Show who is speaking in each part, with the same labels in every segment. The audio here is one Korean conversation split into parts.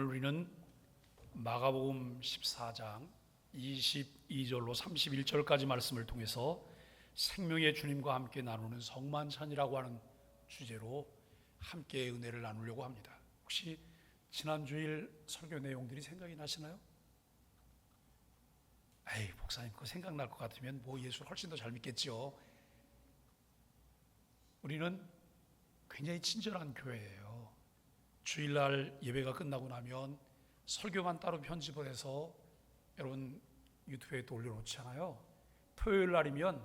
Speaker 1: 우리는 마가복음 14장 22절로 31절까지 말씀을 통해서 생명의 주님과 함께 나누는 성만찬이라고 하는 주제로 함께 은혜를 나누려고 합니다. 혹시 지난 주일 설교 내용들이 생각이 나시나요? 에이, 목사님 그거 생각날 것 같으면 예수를 훨씬 더 잘 믿겠죠. 우리는 굉장히 친절한 교회예요. 주일날 예배가 끝나고 나면 설교만 따로 편집을 해서 여러분 유튜브에 또 올려놓잖아요. 토요일 날이면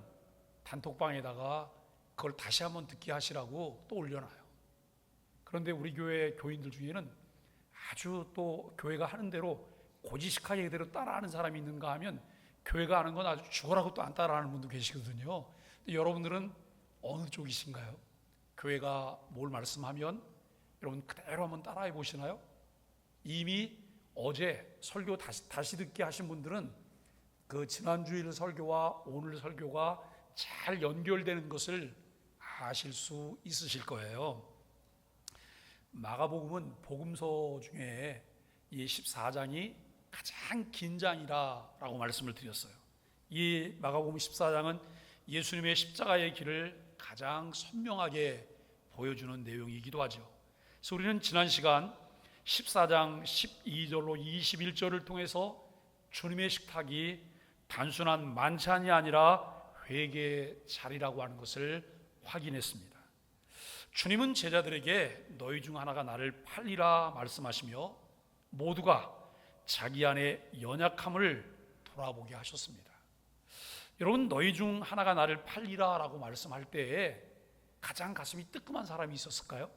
Speaker 1: 단톡방에다가 그걸 다시 한번 듣게 하시라고 또 올려놔요. 그런데 우리 교회 교인들 중에는 아주 또 교회가 하는 대로 고지식하게 그대로 따라하는 사람이 있는가 하면 교회가 하는 건 아주 죽어라고 또 안 따라하는 분도 계시거든요. 여러분들은 어느 쪽이신가요? 교회가 뭘 말씀하면 여러분 그대로 한번 따라해 보시나요? 이미 어제 설교 다시 듣게 하신 분들은 그 지난주일 설교와 오늘 설교가 잘 연결되는 것을 아실 수 있으실 거예요. 마가복음은 복음서 중에 이 14장이 가장 긴 장이라고 말씀을 드렸어요. 이 마가복음 14장은 예수님의 십자가의 길을 가장 선명하게 보여주는 내용이기도 하죠. 그래서 우리는 지난 시간 14장 12절로 21절을 통해서 주님의 식탁이 단순한 만찬이 아니라 회개의 자리라고 하는 것을 확인했습니다. 주님은 제자들에게 너희 중 하나가 나를 팔리라 말씀하시며 모두가 자기 안에 연약함을 돌아보게 하셨습니다. 여러분, 너희 중 하나가 나를 팔리라 라고 말씀할 때에 가장 가슴이 뜨끔한 사람이 있었을까요?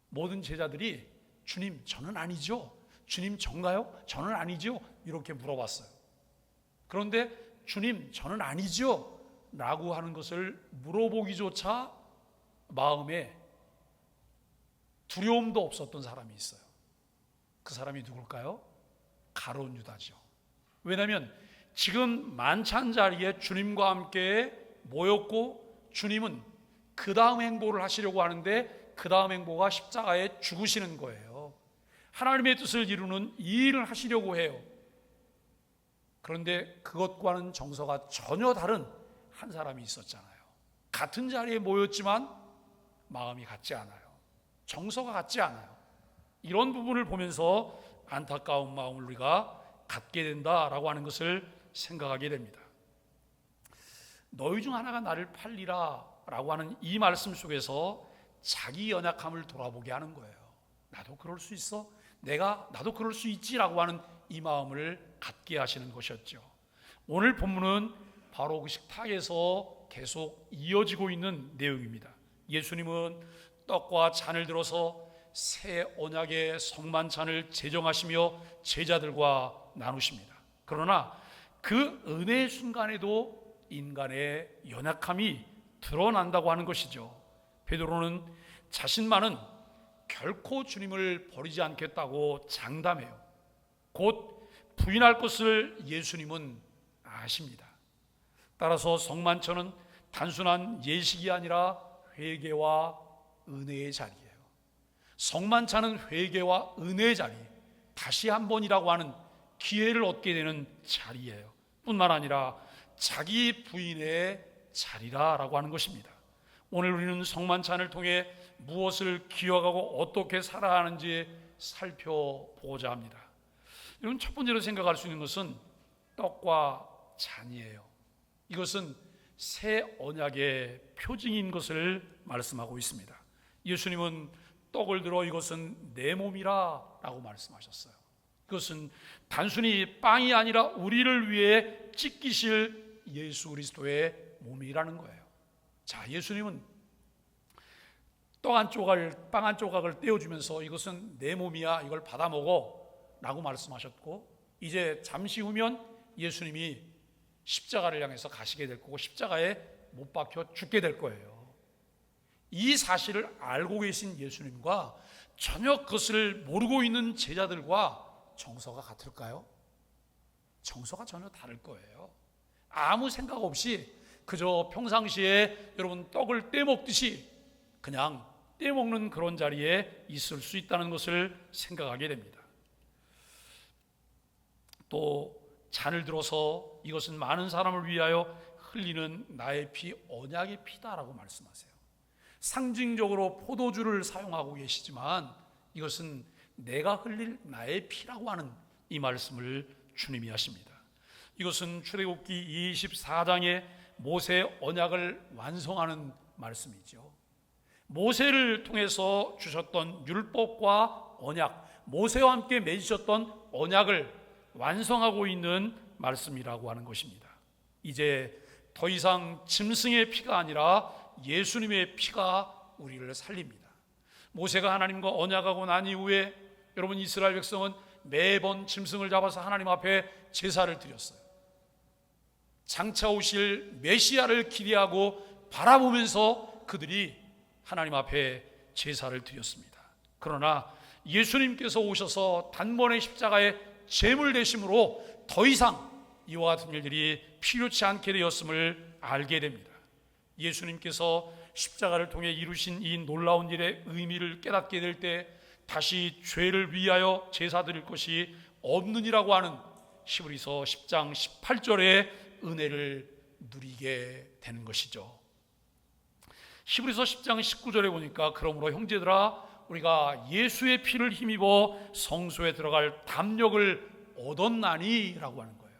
Speaker 1: 모든 제자들이 주님 저는 아니죠, 주님 전가요? 저는 아니죠, 이렇게 물어봤어요. 그런데 주님 저는 아니죠 라고 하는 것을 물어보기조차 마음에 두려움도 없었던 사람이 있어요. 그 사람이 누굴까요? 가룟 유다죠. 왜냐하면 지금 만찬 자리에 주님과 함께 모였고 주님은 그 다음 행보를 하시려고 하는데 그 다음 행보가 십자가에 죽으시는 거예요. 하나님의 뜻을 이루는 이 일을 하시려고 해요. 그런데 그것과는 정서가 전혀 다른 한 사람이 있었잖아요. 같은 자리에 모였지만 마음이 같지 않아요. 정서가 같지 않아요. 이런 부분을 보면서 안타까운 마음을 우리가 갖게 된다라고 하는 것을 생각하게 됩니다. 너희 중 하나가 나를 팔리라 라고 하는 이 말씀 속에서 자기 연약함을 돌아보게 하는 거예요. 나도 그럴 수 있어, 나도 그럴 수 있지라고 하는 이 마음을 갖게 하시는 것이었죠. 오늘 본문은 바로 그 식탁에서 계속 이어지고 있는 내용입니다. 예수님은 떡과 잔을 들어서 새 언약의 성만찬을 제정하시며 제자들과 나누십니다. 그러나 그 은혜의 순간에도 인간의 연약함이 드러난다고 하는 것이죠. 베드로는 자신만은 결코 주님을 버리지 않겠다고 장담해요. 곧 부인할 것을 예수님은 아십니다. 따라서 성만찬은 단순한 예식이 아니라 회개와 은혜의 자리예요. 성만찬은 회개와 은혜의 자리, 다시 한 번이라고 하는 기회를 얻게 되는 자리예요. 뿐만 아니라 자기 부인의 자리라고 하는 것입니다. 오늘 우리는 성만찬을 통해 무엇을 기억하고 어떻게 살아야 하는지 살펴보고자 합니다. 여러분, 첫 번째로 생각할 수 있는 것은 떡과 잔이에요. 이것은 새 언약의 표징인 것을 말씀하고 있습니다. 예수님은 떡을 들어 이것은 내 몸이라 라고 말씀하셨어요. 그것은 단순히 빵이 아니라 우리를 위해 찢기실 예수 그리스도의 몸이라는 거예요. 자, 예수님은 빵 한 조각을 떼어주면서 이것은 내 몸이야, 이걸 받아 먹어 라고 말씀하셨고, 이제 잠시 후면 예수님이 십자가를 향해서 가시게 될 거고 십자가에 못 박혀 죽게 될 거예요. 이 사실을 알고 계신 예수님과 전혀 그것을 모르고 있는 제자들과 정서가 같을까요? 정서가 전혀 다를 거예요. 아무 생각 없이 그저 평상시에 여러분 떡을 떼먹듯이 그냥 떼먹는 그런 자리에 있을 수 있다는 것을 생각하게 됩니다. 또 잔을 들어서 이것은 많은 사람을 위하여 흘리는 나의 피, 언약의 피다라고 말씀하세요. 상징적으로 포도주를 사용하고 계시지만 이것은 내가 흘릴 나의 피라고 하는 이 말씀을 주님이 하십니다. 이것은 출애굽기 24장의 모세 언약을 완성하는 말씀이죠. 모세를 통해서 주셨던 율법과 언약, 모세와 함께 맺으셨던 언약을 완성하고 있는 말씀이라고 하는 것입니다. 이제 더 이상 짐승의 피가 아니라 예수님의 피가 우리를 살립니다. 모세가 하나님과 언약하고 난 이후에 여러분, 이스라엘 백성은 매번 짐승을 잡아서 하나님 앞에 제사를 드렸어요. 장차 오실 메시아를 기대하고 바라보면서 그들이 하나님 앞에 제사를 드렸습니다. 그러나 예수님께서 오셔서 단번에 십자가의 제물 되심으로 더 이상 이와 같은 일들이 필요치 않게 되었음을 알게 됩니다. 예수님께서 십자가를 통해 이루신 이 놀라운 일의 의미를 깨닫게 될 때 다시 죄를 위하여 제사 드릴 것이 없느니라고 하는 히브리서 10장 18절의 은혜를 누리게 되는 것이죠. 히브리서 10장 19절에 보니까 그러므로 형제들아 우리가 예수의 피를 힘입어 성소에 들어갈 담력을 얻었나니 라고 하는 거예요.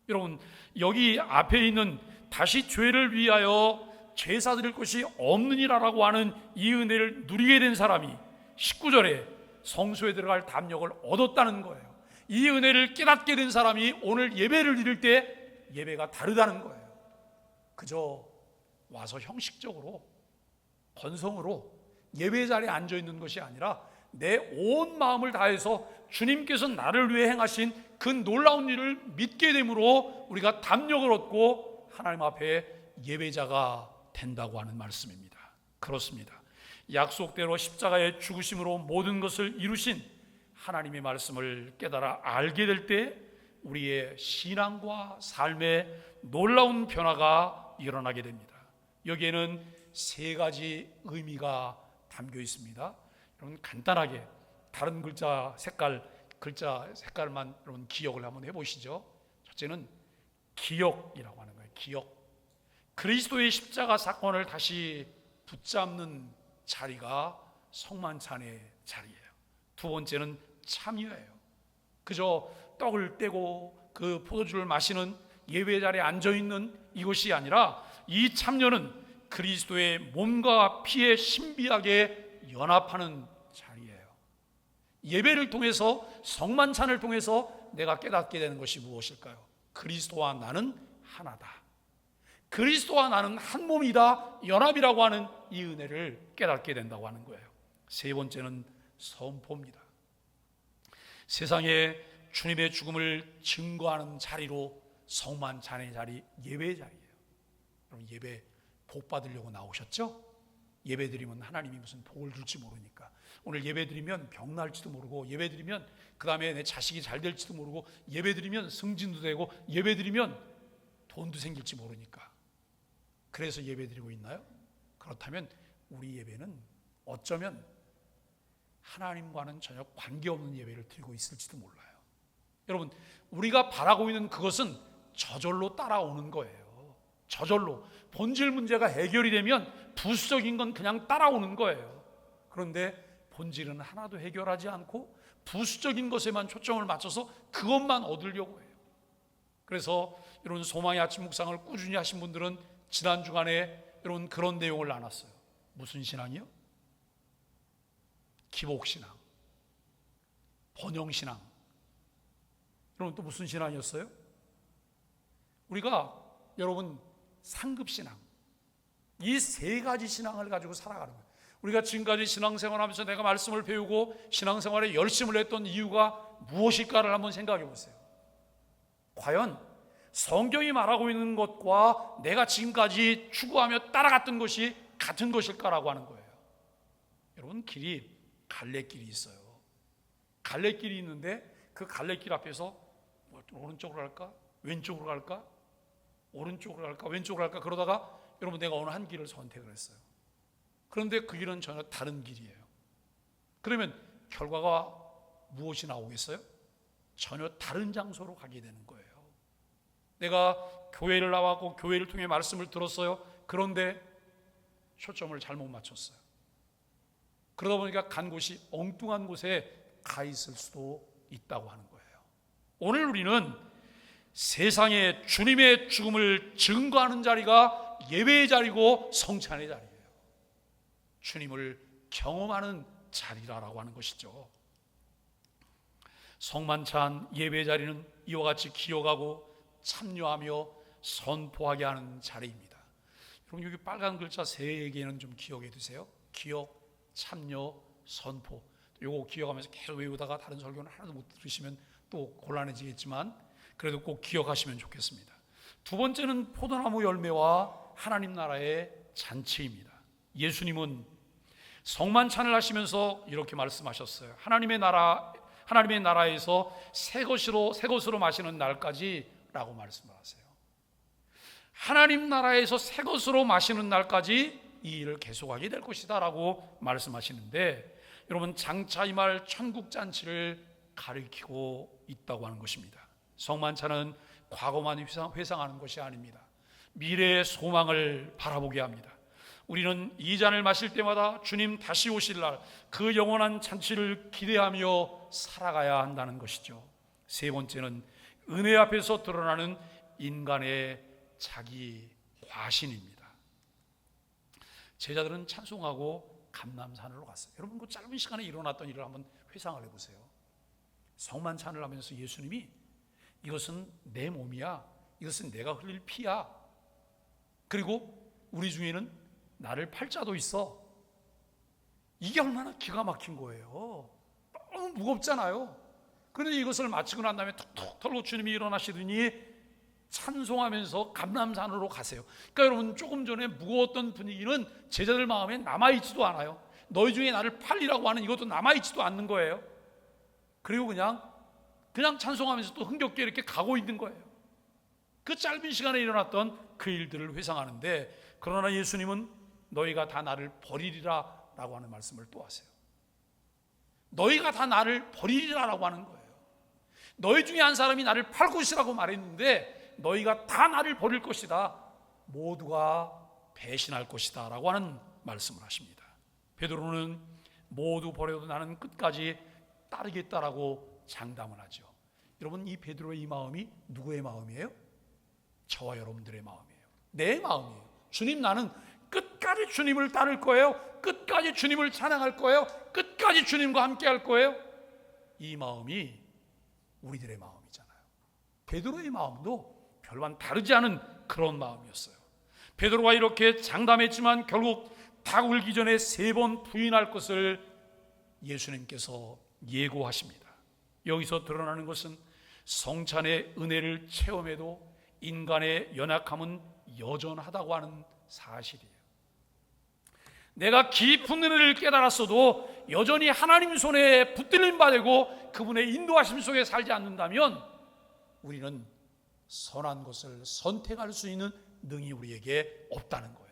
Speaker 1: 여러분, 여기 앞에 있는 다시 죄를 위하여 제사 드릴 것이 없느니라라고 하는 이 은혜를 누리게 된 사람이 19절에 성소에 들어갈 담력을 얻었다는 거예요. 이 은혜를 깨닫게 된 사람이 오늘 예배를 드릴 때 예배가 다르다는 거예요. 그저 와서 형식적으로 건성으로 예배 자리에 앉아 있는 것이 아니라 내 온 마음을 다해서 주님께서 나를 위해 행하신 그 놀라운 일을 믿게 됨으로 우리가 담력을 얻고 하나님 앞에 예배자가 된다고 하는 말씀입니다. 그렇습니다. 약속대로 십자가의 죽으심으로 모든 것을 이루신 하나님의 말씀을 깨달아 알게 될 때 우리의 신앙과 삶에 놀라운 변화가 일어나게 됩니다. 여기에는 세 가지 의미가 담겨 있습니다. 여러분, 간단하게 다른 글자 색깔만 여러분 기억을 한번 해보시죠. 첫째는 기억이라고 하는 거예요. 기억. 그리스도의 십자가 사건을 다시 붙잡는 자리가 성만찬의 자리예요. 두 번째는 참여예요. 그저 떡을 떼고 그 포도주를 마시는 예배 자리에 앉아있는 이것이 아니라 이 참여는 그리스도의 몸과 피에 신비하게 연합하는 자리예요. 예배를 통해서, 성만찬을 통해서 내가 깨닫게 되는 것이 무엇일까요? 그리스도와 나는 하나다. 그리스도와 나는 한 몸이다, 연합이라고 하는 이 은혜를 깨닫게 된다고 하는 거예요. 세 번째는 선포입니다. 세상에 주님의 죽음을 증거하는 자리로 성만찬의 자리, 예배 자리예요. 여러분, 예배 복 받으려고 나오셨죠? 예배 드리면 하나님이 무슨 복을 줄지 모르니까. 오늘 예배 드리면 병 날지도 모르고, 예배 드리면 그 다음에 내 자식이 잘 될지도 모르고, 예배 드리면 승진도 되고, 예배 드리면 돈도 생길지 모르니까. 그래서 예배 드리고 있나요? 그렇다면 우리 예배는 어쩌면 하나님과는 전혀 관계없는 예배를 드리고 있을지도 몰라요. 여러분, 우리가 바라고 있는 그것은 저절로 따라오는 거예요. 저절로 본질 문제가 해결이 되면 부수적인 건 그냥 따라오는 거예요. 그런데 본질은 하나도 해결하지 않고 부수적인 것에만 초점을 맞춰서 그것만 얻으려고 해요. 그래서 여러분, 소망의 아침 묵상을 꾸준히 하신 분들은 지난 주간에 여러분 그런 내용을 나눴어요. 무슨 신앙이요? 기복신앙, 번영신앙. 여러분, 또 무슨 신앙이었어요? 우리가 여러분 상급신앙, 이 세 가지 신앙을 가지고 살아가는 거예요. 우리가 지금까지 신앙생활하면서 내가 말씀을 배우고 신앙생활에 열심을 했던 이유가 무엇일까를 한번 생각해 보세요. 과연 성경이 말하고 있는 것과 내가 지금까지 추구하며 따라갔던 것이 같은 것일까라고 하는 거예요. 여러분, 길이 갈래길이 있어요. 갈래길이 있는데 그 갈래길 앞에서 오른쪽으로 갈까? 왼쪽으로 갈까? 오른쪽으로 갈까? 왼쪽으로 갈까? 그러다가 여러분, 내가 어느 한 길을 선택을 했어요. 그런데 그 길은 전혀 다른 길이에요. 그러면 결과가 무엇이 나오겠어요? 전혀 다른 장소로 가게 되는 거예요. 내가 교회를 나왔고 교회를 통해 말씀을 들었어요. 그런데 초점을 잘못 맞췄어요. 그러다 보니까 간 곳이 엉뚱한 곳에 가 있을 수도 있다고 하는 거예요. 오늘 우리는 세상에 주님의 죽음을 증거하는 자리가 예배의 자리고 성찬의 자리예요. 주님을 경험하는 자리라고 하는 것이죠. 성만찬 예배의 자리는 이와 같이 기억하고 참여하며 선포하게 하는 자리입니다. 여러분, 여기 빨간 글자 3개는 좀 기억해 두세요. 기억, 참여, 선포. 요거 기억하면서 계속 외우다가 다른 설교는 하나도 못 들으시면 또 곤란해지겠지만 그래도 꼭 기억하시면 좋겠습니다. 두 번째는 포도나무 열매와 하나님 나라의 잔치입니다. 예수님은 성만찬을 하시면서 이렇게 말씀하셨어요. 하나님의 나라에서 새 것으로 마시는 날까지라고 말씀하세요. 하나님 나라에서 새 것으로 마시는 날까지 이 일을 계속하게 될 것이다 라고 말씀하시는데, 여러분, 장차 임할 천국 잔치를 가리키고 있다고 하는 것입니다. 성만찬은 과거만 회상하는 것이 아닙니다. 미래의 소망을 바라보게 합니다. 우리는 이 잔을 마실 때마다 주님 다시 오실 날 그 영원한 잔치를 기대하며 살아가야 한다는 것이죠. 세 번째는 은혜 앞에서 드러나는 인간의 자기 과신입니다. 제자들은 찬송하고 감람산으로 갔어요. 여러분, 그 짧은 시간에 일어났던 일을 한번 회상을 해보세요. 성만찬을 하면서 예수님이 이것은 내 몸이야, 이것은 내가 흘릴 피야, 그리고 우리 중에는 나를 팔 자도 있어. 이게 얼마나 기가 막힌 거예요. 너무 무겁잖아요. 그런데 이것을 마치고 난 다음에 툭툭 털고 주님이 일어나시더니 찬송하면서 감람산으로 가세요. 그러니까 여러분, 조금 전에 무거웠던 분위기는 제자들 마음에 남아있지도 않아요. 너희 중에 나를 팔리라고 하는 이것도 남아있지도 않는 거예요. 그리고 그냥 찬송하면서 또 흥겹게 이렇게 가고 있는 거예요. 그 짧은 시간에 일어났던 그 일들을 회상하는데, 그러나 예수님은 너희가 다 나를 버리리라 라고 하는 말씀을 또 하세요. 너희가 다 나를 버리리라 라고 하는 거예요. 너희 중에 한 사람이 나를 팔 것이라고 말했는데 너희가 다 나를 버릴 것이다, 모두가 배신할 것이다 라고 하는 말씀을 하십니다. 베드로는 모두 버려도 나는 끝까지 따르겠다라고 장담을 하죠. 여러분, 이 베드로의 이 마음이 누구의 마음이에요? 저와 여러분들의 마음이에요. 내 마음이에요. 주님, 나는 끝까지 주님을 따를 거예요. 끝까지 주님을 찬양할 거예요. 끝까지 주님과 함께 할 거예요. 이 마음이 우리들의 마음이잖아요. 베드로의 마음도 별반 다르지 않은 그런 마음이었어요. 베드로가 이렇게 장담했지만 결국 닭 울기 전에 3번 부인할 것을 예수님께서 예고하십니다. 여기서 드러나는 것은 성찬의 은혜를 체험해도 인간의 연약함은 여전하다고 하는 사실이에요. 내가 깊은 은혜를 깨달았어도 여전히 하나님 손에 붙들림 받고 그분의 인도하심 속에 살지 않는다면 우리는 선한 것을 선택할 수 있는 능이 우리에게 없다는 거예요.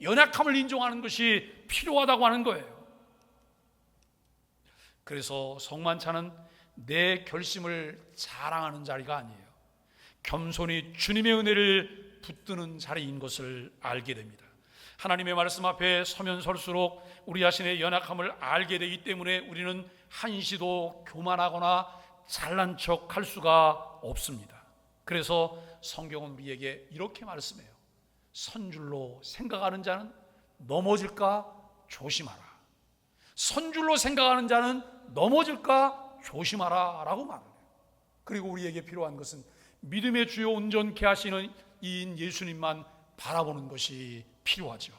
Speaker 1: 연약함을 인정하는 것이 필요하다고 하는 거예요. 그래서 성만찬은 내 결심을 자랑하는 자리가 아니에요. 겸손히 주님의 은혜를 붙드는 자리인 것을 알게 됩니다. 하나님의 말씀 앞에 서면 설수록 우리 자신의 연약함을 알게 되기 때문에 우리는 한시도 교만하거나 잘난 척 할 수가 없습니다. 그래서 성경은 우리에게 이렇게 말씀해요. 선줄로 생각하는 자는 넘어질까 조심하라. 선줄로 생각하는 자는 넘어질까 조심하라 라고 말을 해요. 그리고 우리에게 필요한 것은 믿음의 주요 온전케 하시는 이인 예수님만 바라보는 것이 필요하죠.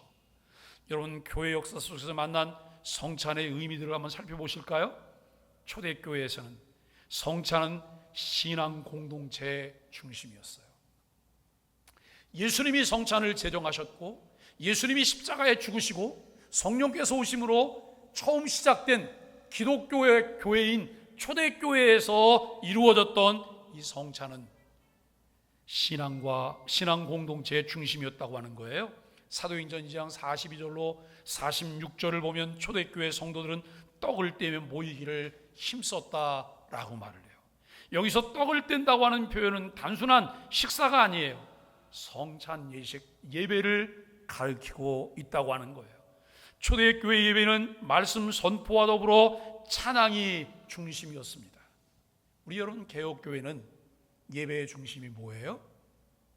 Speaker 1: 여러분, 교회 역사 속에서 만난 성찬의 의미들을 한번 살펴보실까요? 초대교회에서는 성찬은 신앙 공동체의 중심이었어요. 예수님이 성찬을 제정하셨고 예수님이 십자가에 죽으시고 성령께서 오심으로 처음 시작된 기독교의 교회인 초대교회에서 이루어졌던 이 성찬은 신앙 공동체의 중심이었다고 하는 거예요. 사도행전 2장 42절로 46절을 보면 초대교회 성도들은 떡을 떼며 모이기를 힘썼다라고 말을 해요. 여기서 떡을 뗀다고 하는 표현은 단순한 식사가 아니에요. 성찬 예배를 가리키고 있다고 하는 거예요. 초대교회 예배는 말씀 선포와 더불어 찬양이 중심이었습니다. 우리 여러분 개혁교회는 예배의 중심이 뭐예요?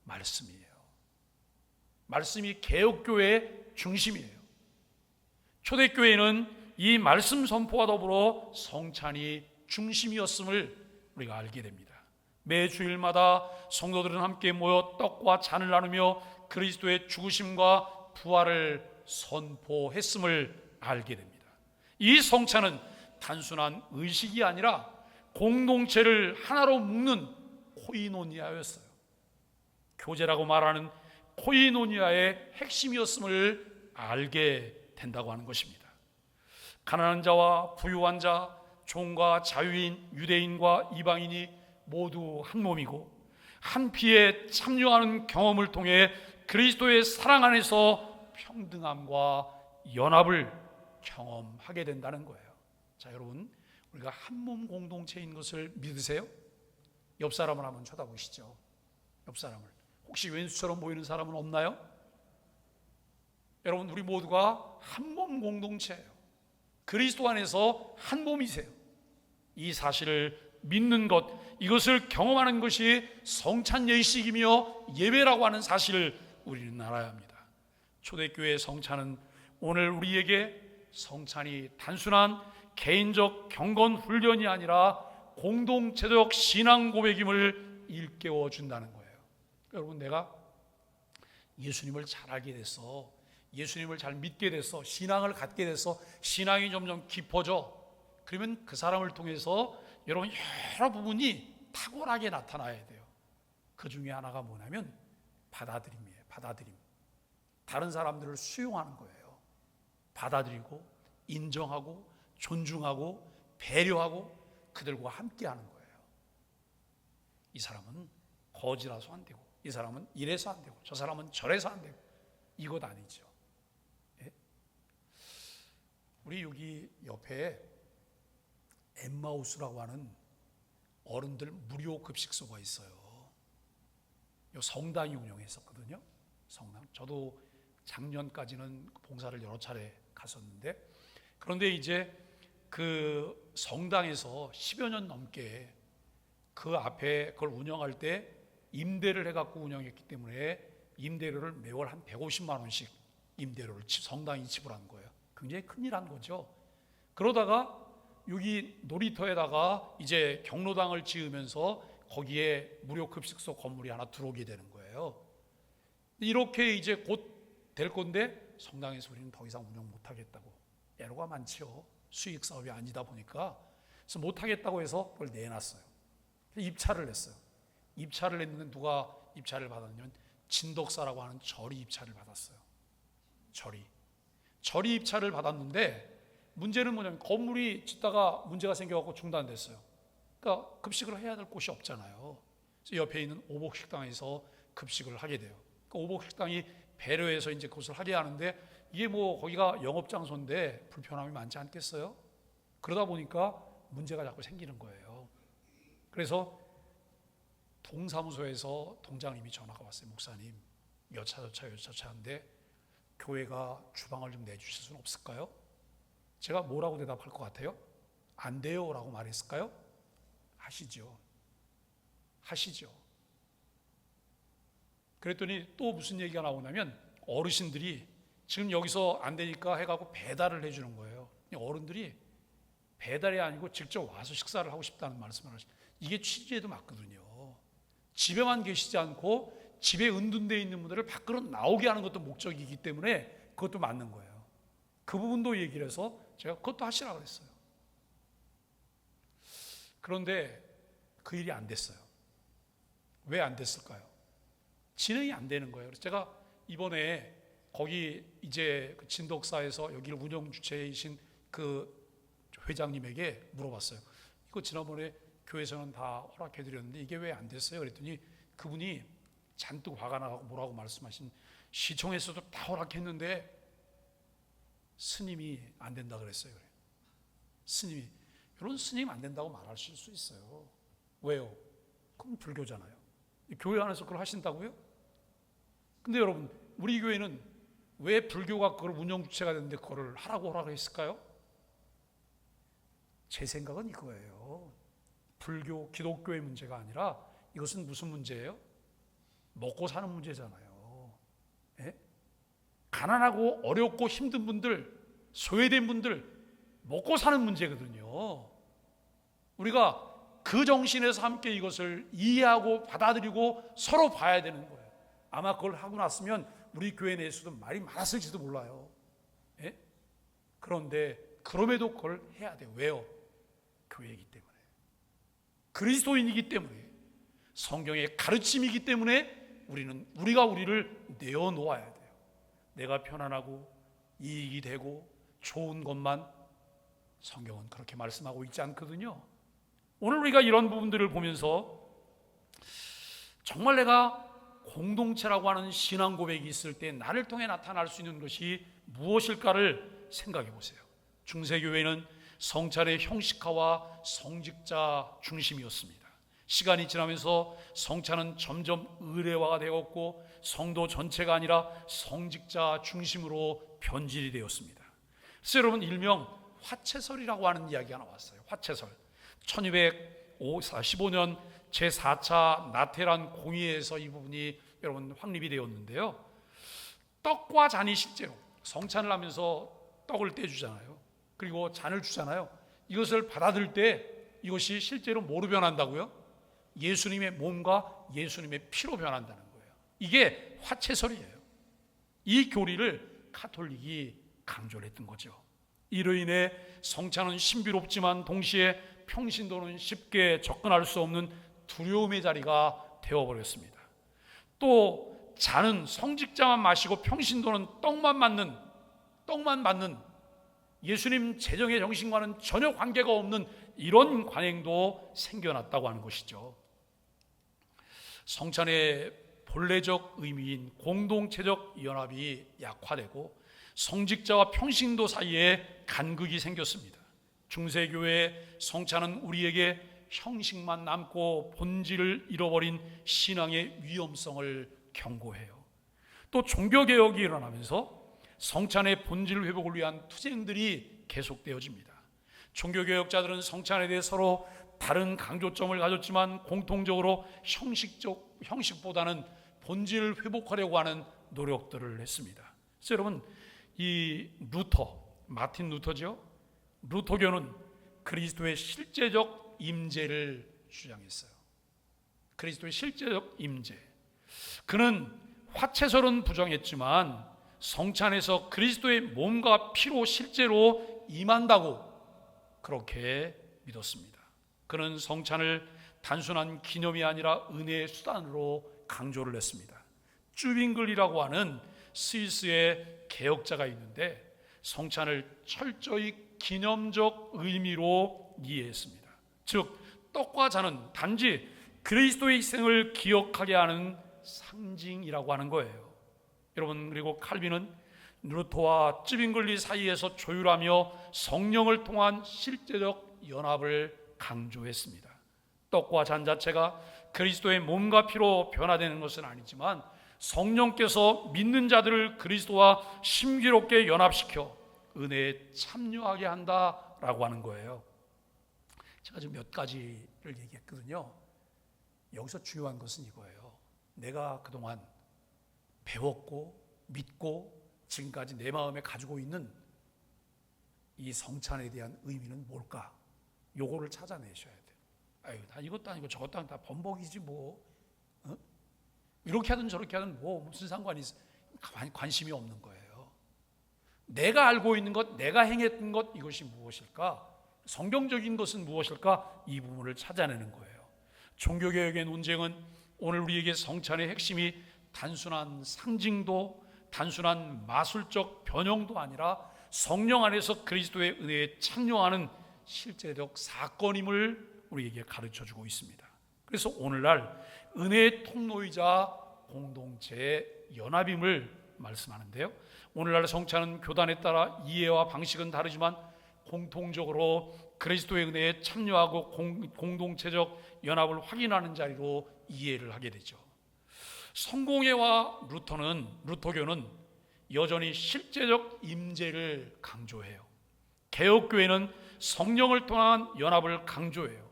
Speaker 1: 말씀이에요. 말씀이 개혁교회의 중심이에요. 초대교회는 이 말씀 선포와 더불어 성찬이 중심이었음을 우리가 알게 됩니다. 매 주일마다 성도들은 함께 모여 떡과 잔을 나누며 그리스도의 죽으심과 부활을 선포했음을 알게 됩니다. 이 성찬은 단순한 의식이 아니라 공동체를 하나로 묶는 코이노니아였어요. 교제라고 말하는 코이노니아의 핵심이었음을 알게 된다고 하는 것입니다. 가난한 자와 부유한 자, 종과 자유인, 유대인과 이방인이 모두 한 몸이고 한 피에 참여하는 경험을 통해 그리스도의 사랑 안에서 평등함과 연합을 경험하게 된다는 거예요. 자, 여러분, 우리가 한 몸 공동체인 것을 믿으세요? 옆 사람을 한번 쳐다보시죠. 옆 사람을. 혹시 왼수처럼 보이는 사람은 없나요? 여러분, 우리 모두가 한 몸 공동체예요. 그리스도 안에서 한 몸이세요. 이 사실을 믿는 것, 이것을 경험하는 것이 성찬 예식이며 예배라고 하는 사실을 우리는 알아야 합니다. 초대교회의 성찬은 오늘 우리에게 성찬이 단순한 개인적 경건 훈련이 아니라 공동체적 신앙 고백임을 일깨워 준다는 거예요. 여러분, 내가 예수님을 잘 알게 됐어, 예수님을 잘 믿게 됐어, 신앙을 갖게 됐어, 신앙이 점점 깊어져. 그러면 그 사람을 통해서 여러분 여러 부분이 탁월하게 나타나야 돼요. 그 중에 하나가 뭐냐면 받아들임이에요. 받아들임. 다른 사람들을 수용하는 거예요. 받아들이고 인정하고 존중하고 배려하고 그들과 함께하는 거예요. 이 사람은 거지라서 안 되고, 이 사람은 이래서 안 되고, 저 사람은 저래서 안 되고, 이것 아니죠. 예? 우리 여기 옆에 엠마우스라고 하는 어른들 무료 급식소가 있어요. 요 성당이 운영했었거든요. 성당. 저도 작년까지는 봉사를 여러 차례 갔었는데, 그런데 이제 그 성당에서 10여 년 넘게 그 앞에 그걸 운영할 때 임대를 해갖고 운영했기 때문에 임대료를 매월 한 150만 원씩 임대료를 성당이 지불한 거예요. 굉장히 큰일한 거죠. 그러다가 여기 놀이터에다가 이제 경로당을 지으면서 거기에 무료 급식소 건물이 하나 들어오게 되는 거예요. 이렇게 이제 곧 될 건데 성당에서 우리는 더 이상 운영 못하겠다고, 애로가 많죠. 수익 사업이 아니다 보니까. 그래서 못하겠다고 해서 그걸 내놨어요. 입찰을 했어요. 입찰을 했는데 누가 입찰을 받았냐면 진덕사라고 하는 절이 입찰을 받았어요. 절이 입찰을 받았는데 문제는 뭐냐면 건물이 짓다가 문제가 생겨갖고 중단됐어요. 그러니까 급식을 해야 될 곳이 없잖아요. 그래서 옆에 있는 오복식당에서 급식을 하게 돼요. 그러니까 오복식당이 배려해서 이제 그것을 하게 하는데 이게 뭐 거기가 영업장소인데 불편함이 많지 않겠어요? 그러다 보니까 문제가 자꾸 생기는 거예요. 그래서 동사무소에서 동장님이 전화가 왔어요. 목사님, 여차저차한데 교회가 주방을 좀 내주실 수는 없을까요? 제가 뭐라고 대답할 것 같아요? 안 돼요 라고 말했을까요? 하시죠. 그랬더니 또 무슨 얘기가 나오냐면 어르신들이 지금 여기서 안 되니까 해가지고 배달을 해주는 거예요. 어른들이 배달이 아니고 직접 와서 식사를 하고 싶다는 말씀을 하시죠. 이게 취지에도 맞거든요. 집에만 계시지 않고 집에 은둔되어 있는 분들을 밖으로 나오게 하는 것도 목적이기 때문에 그것도 맞는 거예요. 그 부분도 얘기를 해서 제가 그것도 하시라고 그랬어요. 그런데 그 일이 안 됐어요. 왜 안 됐을까요? 진행이 안 되는 거예요. 그래서 제가 이번에 거기 이제 그 진덕사에서 여기를 운영 주체이신 그 회장님에게 물어봤어요. 이거 지난번에 교회에서는 다 허락해 드렸는데 이게 왜 안 됐어요? 그랬더니 그분이 잔뜩 화가 나고 뭐라고 말씀하신, 시청에서도 다 허락했는데 스님이 안 된다 그랬어요. 스님이, 여러분, 스님 안 된다고 말하실 수 있어요. 왜요? 그럼 불교잖아요. 교회 안에서 그걸 하신다고요? 근데 여러분, 우리 교회는 왜 불교가 그걸 운영 주체가 됐는데 그걸 하라고 했을까요? 제 생각은 이거예요. 불교, 기독교의 문제가 아니라 이것은 무슨 문제예요? 먹고 사는 문제잖아요. 예? 가난하고 어렵고 힘든 분들, 소외된 분들 먹고 사는 문제거든요. 우리가 그 정신에서 함께 이것을 이해하고 받아들이고 서로 봐야 되는 거예요. 아마 그걸 하고 났으면 우리 교회 내에서도 말이 많았을지도 몰라요. 예? 그런데 그럼에도 그걸 해야 돼요. 왜요? 교회이기 때문에, 그리스도인이기 때문에, 성경의 가르침이기 때문에 우리가 우리를 내어놓아야 돼요. 내가 편안하고 이익이 되고 좋은 것만 성경은 그렇게 말씀하고 있지 않거든요. 오늘 우리가 이런 부분들을 보면서 정말 내가 공동체라고 하는 신앙 고백이 있을 때 나를 통해 나타날 수 있는 것이 무엇일까를 생각해 보세요. 중세교회는 성찬의 형식화와 성직자 중심이었습니다. 시간이 지나면서 성찬은 점점 의례화가 되었고 성도 전체가 아니라 성직자 중심으로 변질이 되었습니다. 그래서 여러분, 일명 화채설이라고 하는 이야기가 나왔어요. 화채설. 1215년 제4차 나테란 공의회에서 이 부분이 여러분 확립이 되었는데요. 떡과 잔이 실제로 성찬을 하면서 떡을 떼주잖아요. 그리고 잔을 주잖아요. 이것을 받아들 때 이것이 실제로 뭐로 변한다고요? 예수님의 몸과 예수님의 피로 변한다는 거예요. 이게 화채설이에요. 이 교리를 가톨릭이 강조를 했던 거죠. 이로 인해 성찬은 신비롭지만 동시에 평신도는 쉽게 접근할 수 없는 두려움의 자리가 되어버렸습니다. 또 잔은 성직자만 마시고 평신도는 떡만 맞는 예수님 제정의 정신과는 전혀 관계가 없는 이런 관행도 생겨났다고 하는 것이죠. 성찬의 본래적 의미인 공동체적 연합이 약화되고 성직자와 평신도 사이에 간극이 생겼습니다. 중세교회의 성찬은 우리에게 형식만 남고 본질을 잃어버린 신앙의 위험성을 경고해요. 또 종교개혁이 일어나면서 성찬의 본질 회복을 위한 투쟁들이 계속되어집니다. 종교개혁자들은 성찬에 대해 서로 다른 강조점을 가졌지만 공통적으로 형식보다는 본질을 회복하려고 하는 노력들을 했습니다. 그래서 여러분, 이 마틴 루터죠. 루터교는 그리스도의 실제적 임재를 주장했어요. 그리스도의 실제적 임재. 그는 화채설은 부정했지만 성찬에서 그리스도의 몸과 피로 실제로 임한다고 그렇게 믿었습니다. 그는 성찬을 단순한 기념이 아니라 은혜의 수단으로 강조를 했습니다. 쭈빙글이라고 하는 스위스의 개혁자가 있는데 성찬을 철저히 기념적 의미로 이해했습니다. 즉 떡과 잔은 단지 그리스도의 희생을 기억하게 하는 상징이라고 하는 거예요. 여러분, 그리고 칼빈은 루터와 쯔빙글리 사이에서 조율하며 성령을 통한 실제적 연합을 강조했습니다. 떡과 잔 자체가 그리스도의 몸과 피로 변화되는 것은 아니지만 성령께서 믿는 자들을 그리스도와 심기롭게 연합시켜 은혜에 참여하게 한다라고 하는 거예요. 제가 지금 몇 가지를 얘기했거든요. 여기서 중요한 것은 이거예요. 내가 그동안 배웠고 믿고 지금까지 내 마음에 가지고 있는 이 성찬에 대한 의미는 뭘까? 요거를 찾아내셔야 돼요. 아유, 다 이것도 아니고 저것도 아니고 다 범벅이지 뭐. 어? 이렇게 하든 저렇게 하든 뭐 무슨 상관이 있어? 관심이 없는 거예요. 내가 알고 있는 것, 내가 행했던 것, 이것이 무엇일까? 성경적인 것은 무엇일까? 이 부분을 찾아내는 거예요. 종교개혁의 논쟁은 오늘 우리에게 성찬의 핵심이 단순한 상징도 단순한 마술적 변형도 아니라 성령 안에서 그리스도의 은혜에 참여하는 실제적 사건임을 우리에게 가르쳐주고 있습니다. 그래서 오늘날 은혜의 통로이자 공동체의 연합임을 말씀하는데요. 오늘날 성찬은 교단에 따라 이해와 방식은 다르지만 공통적으로 그리스도의 은혜에 참여하고 공동체적 연합을 확인하는 자리로 이해를 하게 되죠. 성공회와 루터교는 여전히 실제적 임재를 강조해요. 개혁교회는 성령을 통한 연합을 강조해요.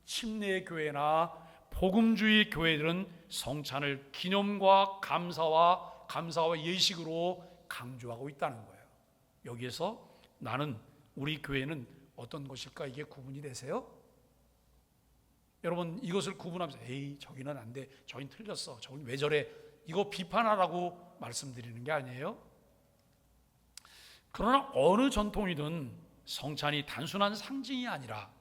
Speaker 1: 침례교회나 복음주의 교회들은 성찬을 기념과 감사와 예식으로 강조하고 있다는 거예요. 여기에서 나는, 우리 교회는 어떤 것일까? 이게 구분이 되세요? 여러분, 이것을 구분하면서 에이 저기는 안 돼, 저긴 틀렸어, 저긴 왜 저래, 이거 비판하라고 말씀드리는 게 아니에요. 그러나 어느 전통이든 성찬이 단순한 상징이 아니라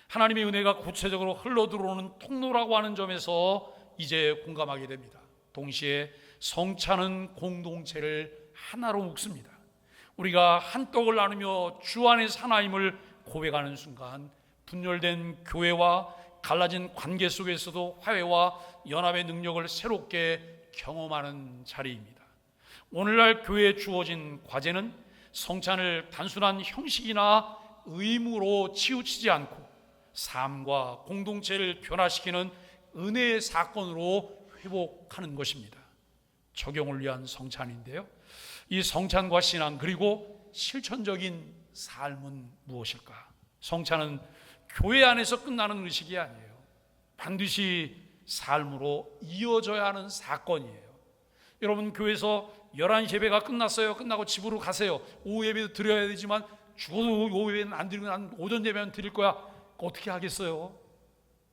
Speaker 1: 하나님의 은혜가 구체적으로 흘러들어오는 통로라고 하는 점에서 이제 공감하게 됩니다. 동시에 성찬은 공동체를 하나로 묶습니다. 우리가 한 떡을 나누며 주 안에서 하나임을 고백하는 순간 분열된 교회와 갈라진 관계 속에서도 화해와 연합의 능력을 새롭게 경험하는 자리입니다. 오늘날 교회에 주어진 과제는 성찬을 단순한 형식이나 의무로 치우치지 않고 삶과 공동체를 변화시키는 은혜의 사건으로 회복하는 것입니다. 적용을 위한 성찬인데요, 이 성찬과 신앙 그리고 실천적인 삶은 무엇일까? 성찬은 교회 안에서 끝나는 의식이 아니에요. 반드시 삶으로 이어져야 하는 사건이에요. 여러분, 교회에서 11시 예배가 끝났어요. 끝나고 집으로 가세요. 오후 예배도 드려야 되지만 죽어도 오후 예배는 안 드리고 난 오전 예배는 드릴 거야. 어떻게 하겠어요?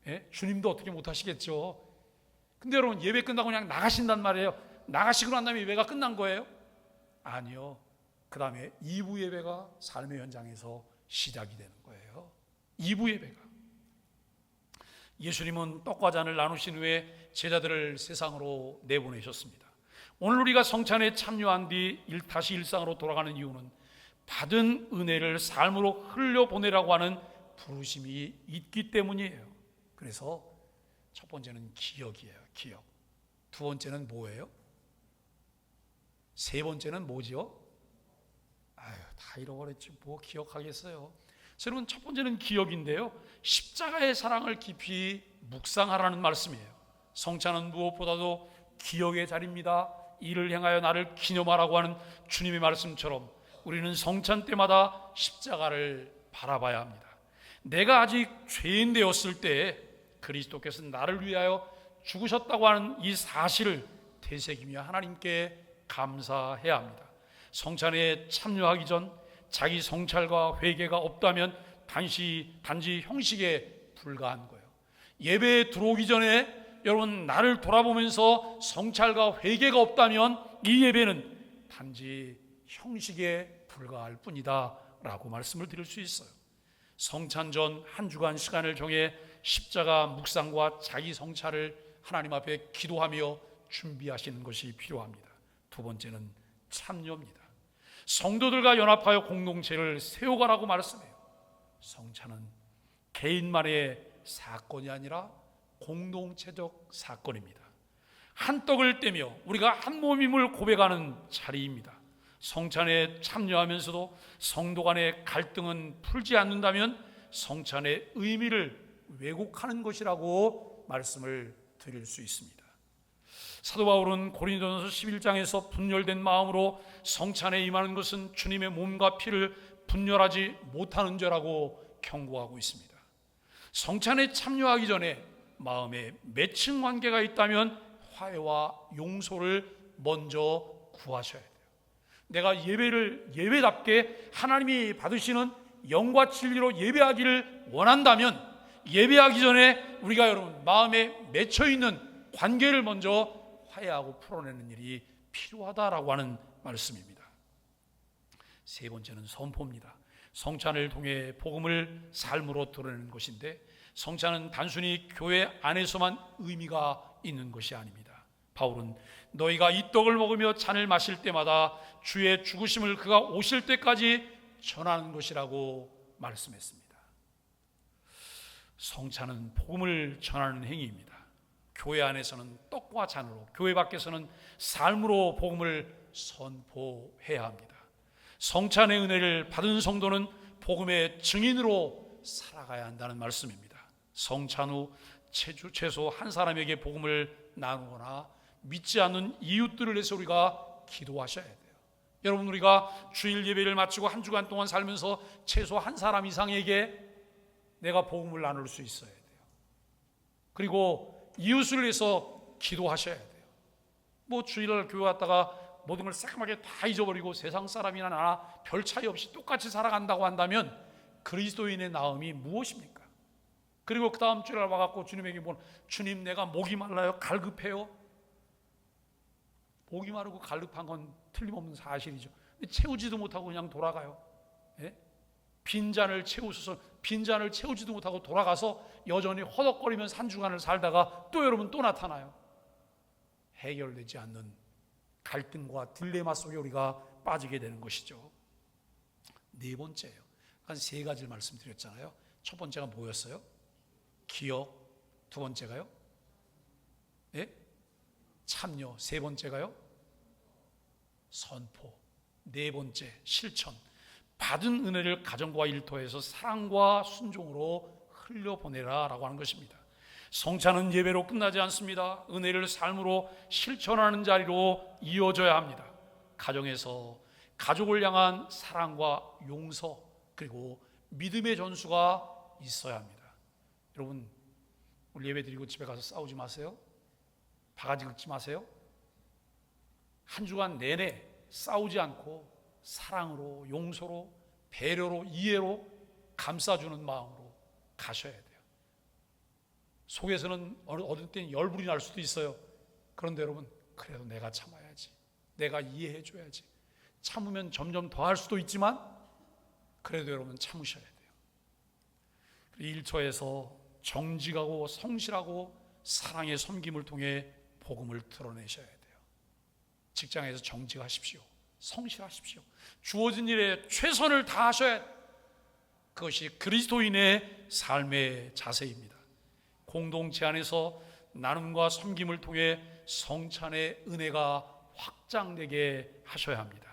Speaker 1: 예? 주님도 어떻게 못 하시겠죠. 근데 여러분, 예배 끝나고 그냥 나가신단 말이에요. 나가시고 난 다음에 예배가 끝난 거예요? 아니요. 그 다음에 2부 예배가 삶의 현장에서 시작이 되는 거예요. 2부 예배가. 예수님은 떡과 잔을 나누신 후에 제자들을 세상으로 내보내셨습니다. 오늘 우리가 성찬에 참여한 뒤 다시 일상으로 돌아가는 이유는 받은 은혜를 삶으로 흘려보내라고 하는 부르심이 있기 때문이에요. 그래서 첫 번째는 기억이에요. 기억. 두 번째는 뭐예요? 세 번째는 뭐지요? 다 잃어버렸지 뭐 기억하겠어요. 여러분, 첫 번째는 기억인데요, 십자가의 사랑을 깊이 묵상하라는 말씀이에요. 성찬은 무엇보다도 기억의 자리입니다. 이를 향하여 나를 기념하라고 하는 주님의 말씀처럼 우리는 성찬 때마다 십자가를 바라봐야 합니다. 내가 아직 죄인 되었을 때 그리스도께서 나를 위하여 죽으셨다고 하는 이 사실을 되새기며 하나님께 감사해야 합니다. 성찬에 참여하기 전 자기 성찰과 회개가 없다면 단지 형식에 불과한 거예요. 예배에 들어오기 전에 여러분, 나를 돌아보면서 성찰과 회개가 없다면 이 예배는 단지 형식에 불과할 뿐이다 라고 말씀을 드릴 수 있어요. 성찬 전 한 주간 시간을 정해 십자가 묵상과 자기 성찰을 하나님 앞에 기도하며 준비하시는 것이 필요합니다. 두 번째는 참여입니다. 성도들과 연합하여 공동체를 세워가라고 말씀해요. 성찬은 개인만의 사건이 아니라 공동체적 사건입니다. 한 떡을 떼며 우리가 한 몸임을 고백하는 자리입니다. 성찬에 참여하면서도 성도 간의 갈등은 풀지 않는다면 성찬의 의미를 왜곡하는 것이라고 말씀을 드릴 수 있습니다. 사도 바울은 고린도전서 11장에서 분열된 마음으로 성찬에 임하는 것은 주님의 몸과 피를 분열하지 못하는 죄라고 경고하고 있습니다. 성찬에 참여하기 전에 마음에 맺힌 관계가 있다면 화해와 용서를 먼저 구하셔야 돼요. 내가 예배를 예배답게 하나님이 받으시는 영과 진리로 예배하기를 원한다면 예배하기 전에 우리가 여러분 마음에 맺혀있는 관계를 먼저 화해하고 풀어내는 일이 필요하다라고 하는 말씀입니다. 세 번째는 선포입니다. 성찬을 통해 복음을 삶으로 드러내는 것인데, 성찬은 단순히 교회 안에서만 의미가 있는 것이 아닙니다. 바울은 너희가 이 떡을 먹으며 잔을 마실 때마다 주의 죽으심을 그가 오실 때까지 전하는 것이라고 말씀했습니다. 성찬은 복음을 전하는 행위입니다. 교회 안에서는 떡과 잔으로, 교회 밖에서는 삶으로 복음을 선포해야 합니다. 성찬의 은혜를 받은 성도는 복음의 증인으로 살아가야 한다는 말씀입니다. 성찬 후 최소 한 사람에게 복음을 나누거나 믿지 않는 이웃들을 위해서 우리가 기도하셔야 돼요. 여러분, 우리가 주일 예배를 마치고 한 주간 동안 살면서 최소 한 사람 이상에게 내가 복음을 나눌 수 있어야 돼요. 그리고 이웃을 위해서 기도하셔야 돼요. 뭐 주일날 교회 왔다가 모든 걸 새까맣게 다 잊어버리고 세상 사람이나 나나 별 차이 없이 똑같이 살아간다고 한다면 그리스도인의 나음이 무엇입니까? 그리고 그 다음 주일날 와갖고 주님에게 뭐, 주님 내가 목이 말라요, 갈급해요. 목이 마르고 갈급한 건 틀림없는 사실이죠. 근데 채우지도 못하고 그냥 돌아가요. 예? 빈잔을 채우지도 못하고 돌아가서 여전히 허덕거리면서 한 주간을 살다가 또 여러분 또 나타나요. 해결되지 않는 갈등과 딜레마 속에 우리가 빠지게 되는 것이죠. 네 번째예요. 한 세 가지를 말씀드렸잖아요. 첫 번째가 뭐였어요? 기억. 두 번째가요? 예? 참여. 세 번째가요? 선포. 네 번째, 실천. 받은 은혜를 가정과 일터에서 사랑과 순종으로 흘려보내라 라고 하는 것입니다. 성찬은 예배로 끝나지 않습니다. 은혜를 삶으로 실천하는 자리로 이어져야 합니다. 가정에서 가족을 향한 사랑과 용서, 그리고 믿음의 전수가 있어야 합니다. 여러분, 오늘 예배 드리고 집에 가서 싸우지 마세요. 바가지 긁지 마세요. 한 주간 내내 싸우지 않고 사랑으로, 용서로, 배려로, 이해로 감싸주는 마음으로 가셔야 돼요. 속에서는 어느 때는 열불이 날 수도 있어요. 그런데 여러분, 그래도 내가 참아야지, 내가 이해해 줘야지. 참으면 점점 더 할 수도 있지만 그래도 여러분 참으셔야 돼요. 일터에서 정직하고 성실하고 사랑의 섬김을 통해 복음을 드러내셔야 돼요. 직장에서 정직하십시오. 성실하십시오. 주어진 일에 최선을 다하셔야 돼요. 그것이 그리스도인의 삶의 자세입니다. 공동체 안에서 나눔과 섬김을 통해 성찬의 은혜가 확장되게 하셔야 합니다.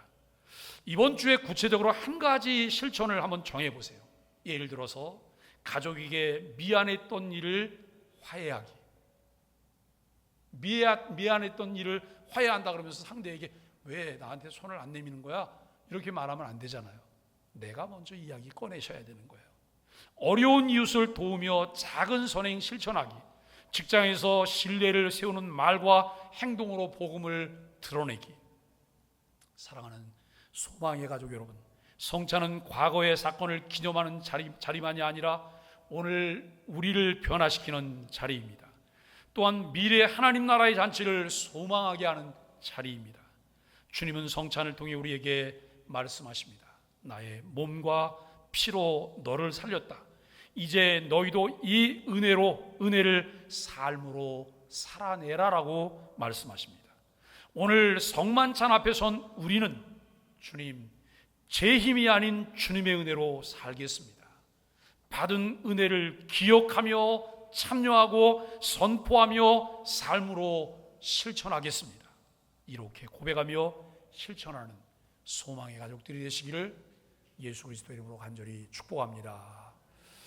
Speaker 1: 이번 주에 구체적으로 한 가지 실천을 한번 정해보세요. 예를 들어서 가족에게 미안했던 일을 화해하기. 미안했던 일을 화해한다 그러면서 상대에게 왜 나한테 손을 안 내미는 거야? 이렇게 말하면 안 되잖아요. 내가 먼저 이야기 꺼내셔야 되는 거예요. 어려운 이웃을 도우며 작은 선행 실천하기. 직장에서 신뢰를 세우는 말과 행동으로 복음을 드러내기. 사랑하는 소망의 가족 여러분, 성찬은 과거의 사건을 기념하는 자리만이 아니라 오늘 우리를 변화시키는 자리입니다. 또한 미래 하나님 나라의 잔치를 소망하게 하는 자리입니다. 주님은 성찬을 통해 우리에게 말씀하십니다. 나의 몸과 피로 너를 살렸다. 이제 너희도 이 은혜를 삶으로 살아내라라고 말씀하십니다. 오늘 성만찬 앞에 선 우리는 주님, 제 힘이 아닌 주님의 은혜로 살겠습니다. 받은 은혜를 기억하며 참여하고 선포하며 삶으로 실천하겠습니다. 이렇게 고백하며 실천하는 소망의 가족들이 되시기를 예수 그리스도 이름으로 간절히 축복합니다.